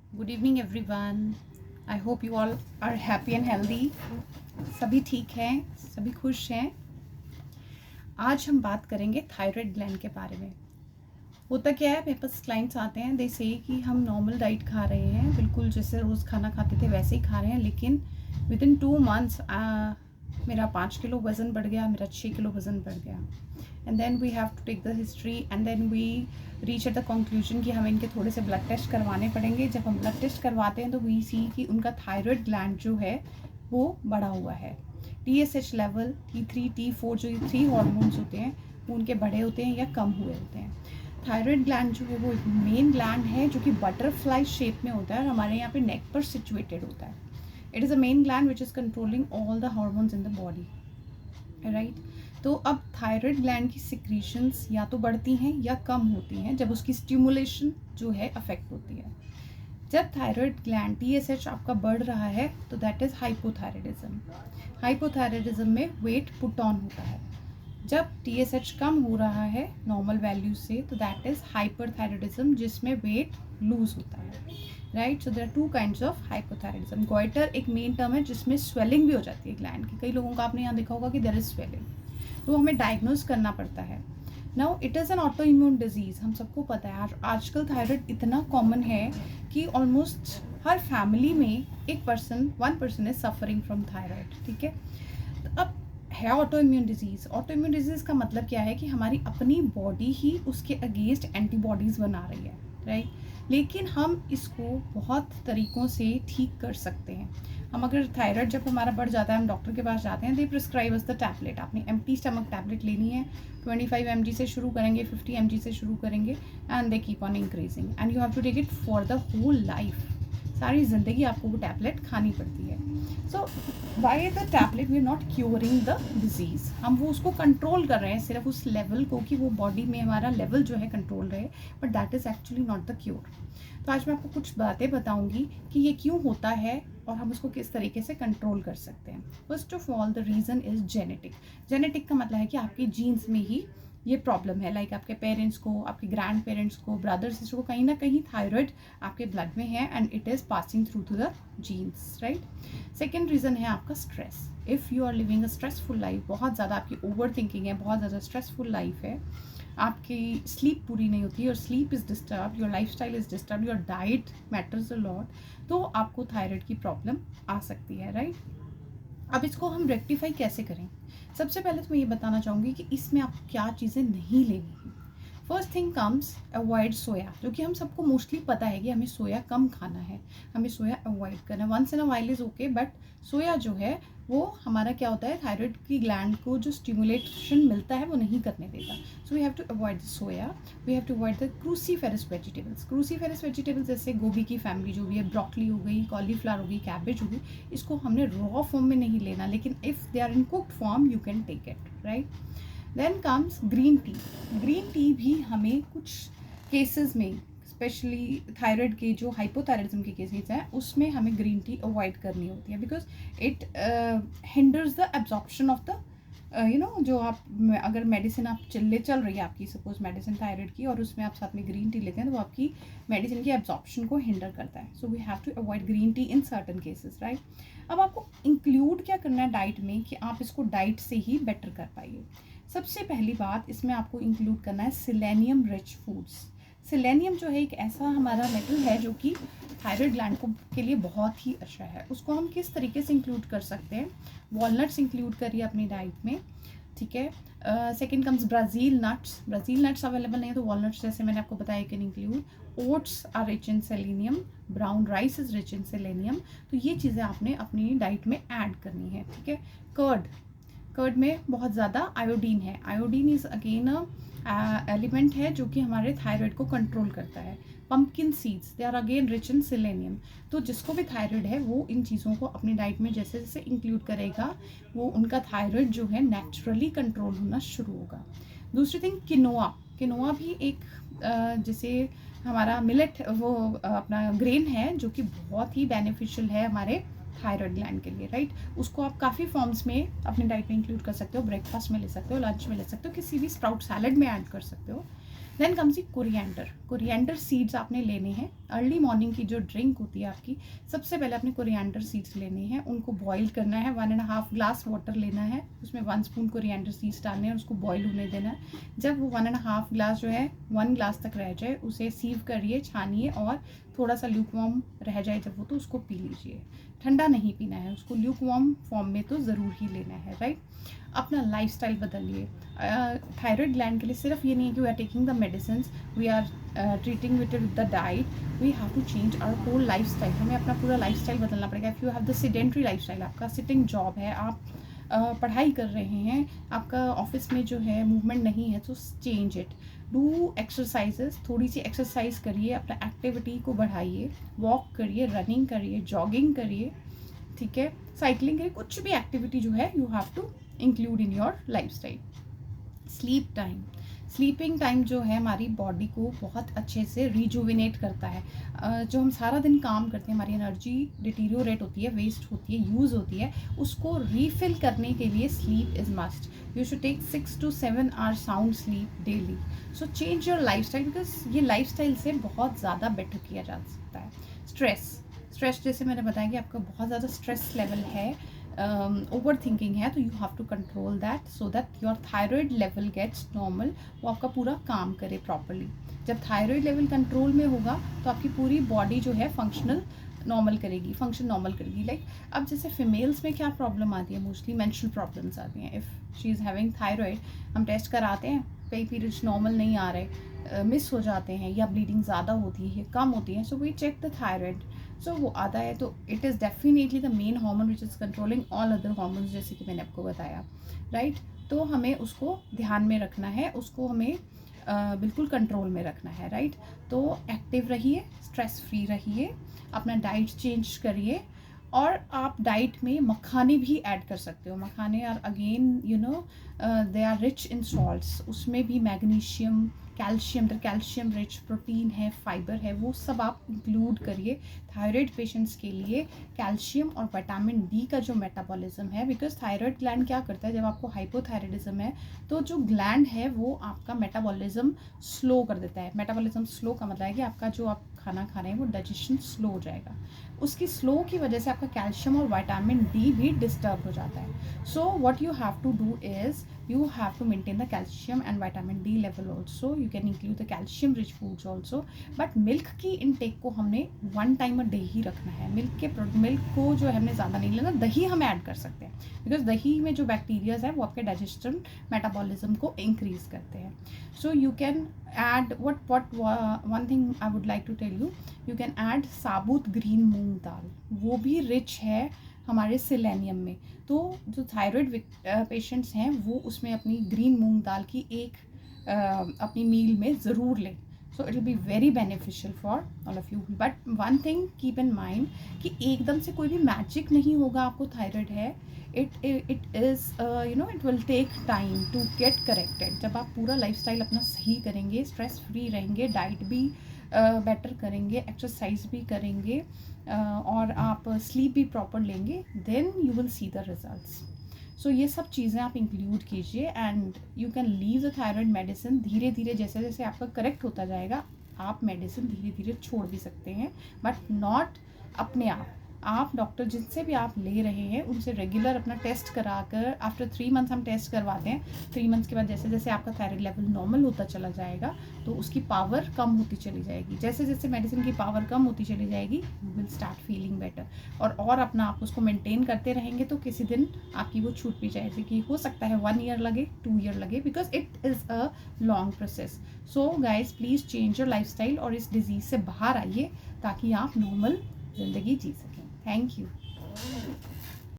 Good evening everyone. I hope you all are happy and healthy. सभी ठीक हैं, सभी खुश हैं। आज हम बात करेंगे थायराइड ग्लैंड के बारे में। होता क्या है, मेरे पास क्लाइंट्स आते हैं, दे से कि हम नॉर्मल डाइट खा रहे हैं, बिल्कुल जैसे रोज़ खाना खाते थे वैसे ही खा रहे हैं, लेकिन विद इन 2 मंथ्स मेरा 5 किलो वज़न बढ़ गया, मेरा 6 किलो वज़न बढ़ गया। And then we have to take the history and then we reach at the conclusion कि हमें इनके थोड़े से ब्लड टेस्ट करवाने पड़ेंगे। जब हम ब्लड टेस्ट करवाते हैं तो वी सी कि उनका थायराइड ग्लैंड जो है वो बढ़ा हुआ है। TSH लेवल, T3, T4 जो ये 3 हार्मोन्स होते हैं वो उनके बढ़े होते हैं या कम हुए होते हैं। थायराइड ग्लैंड जो है वो एक मेन ग्लैंड है जो कि बटरफ्लाई शेप में होता है और हमारे यहाँ पे नेक पर सिचुएटेड होता है। It is a main gland which is controlling all the hormones in the body, right. तो अब थायराइड ग्लैंड की सिक्रीशंस या तो बढ़ती हैं या कम होती हैं जब उसकी स्टिमुलेशन जो है अफेक्ट होती है। जब थायराइड ग्लैंड TSH आपका बढ़ रहा है तो दैट इज़ हाइपोथायराइडिज्म। हाइपोथायराइडिज्म में वेट पुट ऑन होता है। जब TSH कम हो रहा है नॉर्मल वैल्यू से तो दैट इज़ हाइपरथायराइडिज्म, जिसमें वेट लूज होता है, right. So there are 2 kinds of hypothyroidism. Goitre एक मेन टर्म है जिसमें स्वेलिंग भी हो जाती है ग्लैंड की। कई लोगों का आपने यहाँ देखा होगा कि देयर इज स्वेलिंग, तो हमें डायग्नोज करना पड़ता है। Now it is an auto immune disease, हम सबको पता है। आजकल थायराइड इतना कॉमन है कि ऑलमोस्ट हर फैमिली में one person is suffering from thyroid, ठीक है। तो अब है auto immune disease. Auto immune disease का मतलब क्या है कि हमारी अपनी बॉडी ही उसके अगेंस्ट एंटीबॉडीज़ बना रही है, राइट। लेकिन हम इसको बहुत तरीक़ों से ठीक कर सकते हैं। हम अगर थायराइड जब हमारा बढ़ जाता है, हम डॉक्टर के पास जाते हैं, दे प्रिस्क्राइब अस द टैबलेट। आपने एम्प्टी स्टमक टैबलेट लेनी है। 25 mg से शुरू करेंगे, 50 mg से शुरू करेंगे and they keep on increasing and you have to take it for the whole life. सारी ज़िंदगी आपको वो टैबलेट खानी पड़ती है। So by the tablet we are not curing the disease, हम वो उसको कंट्रोल कर रहे हैं, सिर्फ उस लेवल को कि वो बॉडी में हमारा लेवल जो है कंट्रोल रहे, but that is actually not the cure. तो आज मैं आपको कुछ बातें बताऊंगी कि ये क्यों होता है और हम उसको किस तरीके से कंट्रोल कर सकते हैं। First of all the reason is genetic. Genetic का मतलब है कि आपके जीन्स में ही ये प्रॉब्लम है। लाइक आपके पेरेंट्स को, आपके ग्रैंड पेरेंट्स को, ब्रदर सिस्टर को कहीं ना कहीं थायराइड आपके ब्लड में है and it is passing through to the genes, right. Second reason है आपका stress. If you are living a stressful life, बहुत ज़्यादा आपकी ओवर थिंकिंग है, बहुत ज़्यादा स्ट्रेसफुल लाइफ है, आपकी स्लीप पूरी नहीं होती, your sleep is disturb, your life style is disturb, your diet matters a lot, तो आपको थायराइड की प्रॉब्लम आ सकती है, राइट। अब इसको हम रेक्टिफाई कैसे करें? सबसे पहले तो मैं ये बताना चाहूँगी कि इसमें आपको क्या चीज़ें नहीं लेनी है। फर्स्ट थिंग कम्स अवॉइड सोया, जो कि हम सबको मोस्टली पता है कि हमें सोया कम खाना है, हमें सोया अवॉइड करना है। Once in a while is okay, but soya जो है वो हमारा क्या होता है, थायराइड की ग्लैंड को जो स्टिमुलेशन मिलता है वो नहीं करने देता। So we have to avoid soya, we have to avoid the cruciferous vegetables. Cruciferous vegetables जैसे गोभी की फैमिली जो भी है, ब्रोकली हो गई, कॉलीफ्लावर हो गई, कैबेज हो गई, इसको हमने रॉ फॉर्म में नहीं लेना, लेकिन if they are in cooked form you can take it, right. Then comes green tea. Green tea भी हमें कुछ केसेस में, स्पेशली थायराइड के जो हाइपोथायराइडिज्म के केसेस हैं उसमें हमें ग्रीन टी अवॉइड करनी होती है, because it hinders the absorption of the जो आप अगर मेडिसिन आप चल रही है आपकी, सपोज मेडिसिन थायराइड की, और उसमें आप साथ में ग्रीन टी लेते हैं तो वो आपकी मेडिसिन की एब्जॉर्प्शन को हिंडर करता है। So we have to avoid green tea in certain cases, right. अब आपको इंक्लूड क्या करना है डाइट में कि आप इसको डाइट से ही बेटर कर पाइए। सबसे पहली बात इसमें आपको इंक्लूड करना है सेलेनियम रिच फूड्स। सेलेनियम जो है एक ऐसा हमारा मेटल है जो कि थायराइड ग्लैंड को के लिए बहुत ही अच्छा है। उसको हम किस तरीके से इंक्लूड कर सकते हैं? वॉलनट्स इंक्लूड करिए अपनी डाइट में, ठीक है। Second comes Brazil nuts. Brazil nuts available नहीं है तो वॉलनट्स, जैसे मैंने आपको बताया, can include. Oats are rich in selenium, brown rice is rich in selenium. तो ये चीज़ें आपने अपनी डाइट में ऐड करनी है, ठीक है। कर्ड में बहुत ज़्यादा आयोडीन है। आयोडीन इज़ अगेन एलिमेंट है जो कि हमारे थायराइड को कंट्रोल करता है। Pumpkin seeds, they are again rich in selenium. तो जिसको भी थायराइड है वो इन चीज़ों को अपनी डाइट में जैसे जैसे इंक्लूड करेगा वो उनका थायराइड जो है नेचुरली कंट्रोल होना शुरू होगा। दूसरी थिंग, किनोआ भी एक जैसे हमारा मिलेट, वो अपना ग्रेन है जो कि बहुत ही बेनिफिशियल है हमारे थायराइड ग्लैंड के लिए, राइट। उसको आप काफ़ी फॉर्म्स में अपने डाइट में इंक्लूड कर सकते हो। ब्रेकफास्ट में ले सकते हो, लंच में ले सकते हो, किसी भी स्प्राउट सैलड में ऐड कर सकते हो। Then comes the coriander. Coriander seeds आपने लेने हैं, अर्ली मॉर्निंग की जो ड्रिंक होती है आपकी, सबसे पहले आपने कोरिएंडर सीड्स लेने हैं, उनको बॉईल करना है, 1.5 ग्लास वाटर लेना है, उसमें 1 स्पून कोरिएंडर सीड्स डालने हैं और उसको बॉईल होने देना है। जब वो 1.5 ग्लास जो है 1 ग्लास तक रह जाए, उसे सीव करिए, छानिए और थोड़ा सा ल्यूकवार्म रह जाए जब वो, तो उसको पी लीजिए। ठंडा नहीं पीना है उसको, ल्यूकवार्म फॉर्म में तो ज़रूर ही लेना है, राइट। अपना लाइफस्टाइल बदलिए। थायराइड ग्लैंड के लिए सिर्फ ये नहीं है कि we are taking the medicine, we are treating with the diet, we have to change our whole lifestyle. हमें अपना पूरा लाइफस्टाइल बदलना पड़ेगा। If you have the sedentary lifestyle, आपका सिटिंग जॉब है, आप पढ़ाई कर रहे हैं, आपका ऑफिस में जो है मूवमेंट नहीं है, तो चेंज इट। डू एक्सरसाइजेस, थोड़ी सी एक्सरसाइज करिए, अपना एक्टिविटी को बढ़ाइए, वॉक करिए, रनिंग करिए, जॉगिंग करिए, ठीक है, साइकिलिंग करिए, कुछ भी एक्टिविटी जो है you have to include in your lifestyle. Sleep time, sleeping time जो है हमारी बॉडी को बहुत अच्छे से रिजुविनेट करता है। जो हम सारा दिन काम करते हैं, हमारी एनर्जी डिटीरियोरेट होती है, वेस्ट होती है, यूज़ होती है, उसको रीफिल करने के लिए sleep is must. You should take 6 to 7 hours sound sleep daily. So change your lifestyle, because ये लाइफस्टाइल से बहुत ज़्यादा बेटर किया जा सकता है। स्ट्रेस जैसे मैंने बताया कि आपका बहुत ज़्यादा स्ट्रेस लेवल है, ओवर थिंकिंग है, तो you have to control that so that your thyroid level gets normal, वो आपका पूरा काम करे प्रॉपरली। जब थायराइड लेवल कंट्रोल में होगा तो आपकी पूरी बॉडी जो है फंक्शन नॉर्मल करेगी। लाइक अब जैसे फीमेल्स में क्या प्रॉब्लम आती है, मोस्टली मेंस्ट्रुअल प्रॉब्लम्स आती हैं। If she is having thyroid, हम टेस्ट कराते हैं, कई पीरियड्स नॉर्मल नहीं आ रहे, मिस हो जाते हैं, या ब्लीडिंग ज़्यादा होती है, कम होती है, so we check the thyroid. So वो आता है तो it is definitely the main hormone which is controlling all other hormones, जैसे कि मैंने आपको बताया, राइट। तो हमें उसको ध्यान में रखना है, उसको हमें बिल्कुल कंट्रोल में रखना है, राइट। तो एक्टिव रहिए, स्ट्रेस फ्री रहिए, अपना डाइट चेंज करिए, और आप डाइट में मखाने भी ऐड कर सकते हो। मखाने are again you know they are rich in salts, उसमें भी मैग्नीशियम, कैल्शियम रिच प्रोटीन है, फाइबर है, वो सब आप इंक्लूड करिए। थायराइड पेशेंट्स के लिए कैल्शियम और विटामिन डी का जो मेटाबॉलिज्म है, बिकॉज थायराइड ग्लैंड क्या करता है, जब आपको हाइपोथायराइडिज्म है तो जो ग्लैंड है वो आपका मेटाबॉलिज्म स्लो कर देता है। मेटाबॉलिज्म स्लो का मतलब है कि आपका जो आप खाना खा रहे हैं वो डाइजेशन स्लो हो जाएगा। उसकी स्लो की वजह से आपका कैल्शियम और विटामिन डी भी डिस्टर्ब हो जाता है। So what you have to do is you have to maintain the calcium and vitamin D level also. You can include the calcium rich foods also, but milk की intake को हमने 1 time a day ही रखना है। Milk को जो है हमने ज़्यादा नहीं लेना। दही हम ऐड कर सकते हैं, बिकॉज दही में जो बैक्टीरियाज है वो आपके डाइजेशन मेटाबॉलिज्म को इंक्रीज करते हैं। So you can add one thing I would like to tell you, you can add साबुत ग्रीन मूंग दाल, वो भी रिच है हमारे सेलेनियम में। तो जो थायराइड पेशेंट्स हैं वो उसमें अपनी ग्रीन मूंग दाल की एक अपनी मील में ज़रूर लें। So it will be very beneficial for all of you. But one thing keep in mind कि एकदम से कोई भी मैजिक नहीं होगा। आपको थायराइड है, it is you know it will take time to get corrected. जब आप पूरा लाइफस्टाइल अपना सही करेंगे, स्ट्रेस फ्री रहेंगे, डाइट भी बेटर करेंगे, एक्सरसाइज भी करेंगे, और आप स्लीप भी प्रॉपर लेंगे, then you will see the results. So ये सब चीज़ें आप इंक्लूड कीजिए and you can leave the thyroid medicine. धीरे धीरे जैसे जैसे आपका करेक्ट होता जाएगा, आप मेडिसिन धीरे धीरे छोड़ भी सकते हैं, बट नॉट अपने आप डॉक्टर जिनसे भी आप ले रहे हैं उनसे रेगुलर अपना टेस्ट कराकर, आफ्टर 3 मंथ्स हम टेस्ट करवाते हैं। 3 मंथ्स के बाद जैसे जैसे आपका थायराइड लेवल नॉर्मल होता चला जाएगा तो उसकी पावर कम होती चली जाएगी। जैसे जैसे मेडिसिन की पावर कम होती चली जाएगी, you will start feeling better. और अपना आप उसको मेंटेन करते रहेंगे तो किसी दिन आपकी वो छूट भी जाएगी, कि हो सकता है 1 ईयर लगे, 2 ईयर लगे, because it is a long process. So guys please change your lifestyle और इस डिजीज़ से बाहर आइए ताकि आप नॉर्मल ज़िंदगी जी सकें। Thank you.